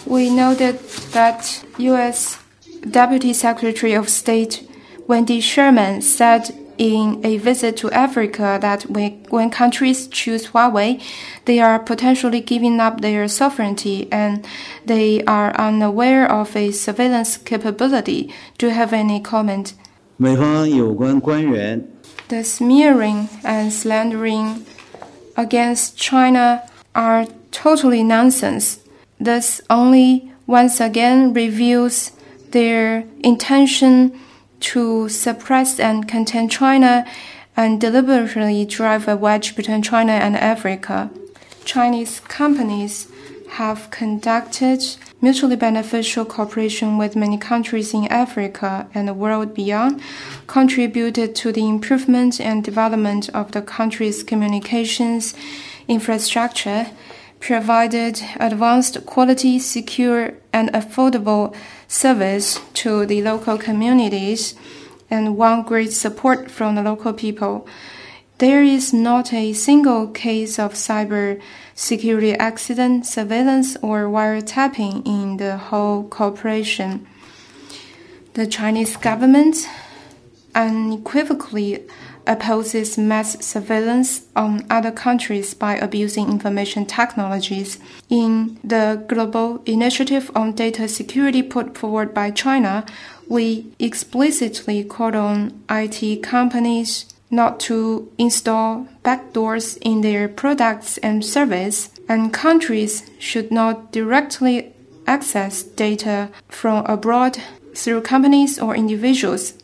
We noted that U.S. Deputy Secretary of State Wendy Sherman said in a visit to Africa that when countries choose Huawei, they are potentially giving up their sovereignty and they are unaware of a surveillance capability. Do you have any comment? 美方有关官员 The smearing and slandering against China are totally nonsense. This only once again reveals their intention to suppress and contain China and deliberately drive a wedge between China and Africa. Chinese companies have conducted mutually beneficial cooperation with many countries in Africa and the world beyond, contributed to the improvement and development of the country's communications infrastructure, provided advanced quality, secure, and affordable service to the local communities, and won great support from the local people. There is not a single case of cyber security accident, surveillance, or wiretapping in the whole cooperation. The Chinese government unequivocally opposes mass surveillance on other countries by abusing information technologies. In the global initiative on data security put forward by China, we explicitly called on IT companies not to install backdoors in their products and service, and countries should not directly access data from abroad through companies or individuals.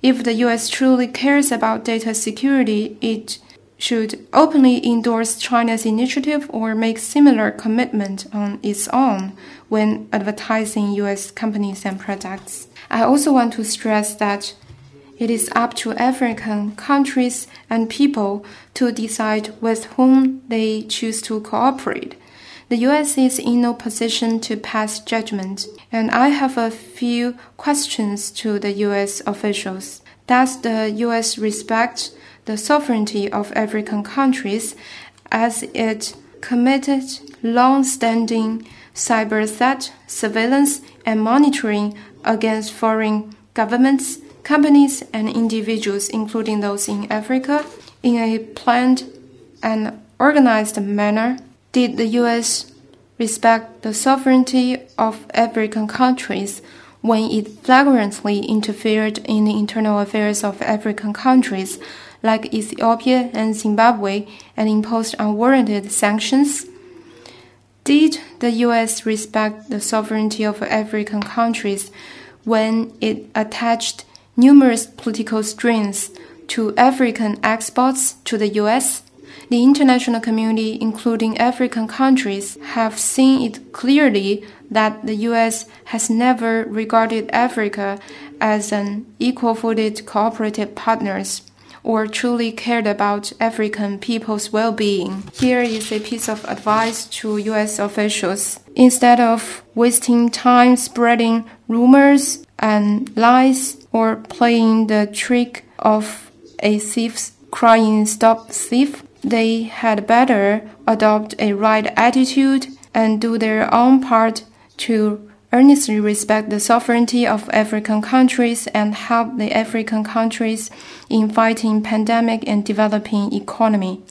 If the U.S. truly cares about data security, it should openly endorse China's initiative or make similar commitment on its own when advertising U.S. companies and products. I also want to stress that it is up to African countries and people to decide with whom they choose to cooperate. The U.S. is in no position to pass judgment, and I have a few questions to the U.S. officials. Does the U.S. respect the sovereignty of African countries as it committed long-standing cyber threat, surveillance, and monitoring against foreign governments, companies, and individuals, including those in Africa, in a planned and organized manner? Did the U.S. respect the sovereignty of African countries when it flagrantly interfered in the internal affairs of African countries like Ethiopia and Zimbabwe and imposed unwarranted sanctions? Did the U.S. respect the sovereignty of African countries when it attached numerous political strings to African exports to the U.S.? The international community, including African countries, have seen it clearly that the U.S. has never regarded Africa as an equal-footed cooperative partners or truly cared about African people's well-being. Here is a piece of advice to U.S. officials. Instead of wasting time spreading rumors and lies or playing the trick of a thief crying "stop thief," they had better adopt a right attitude and do their own part to earnestly respect the sovereignty of African countries and help the African countries in fighting pandemic and developing economy.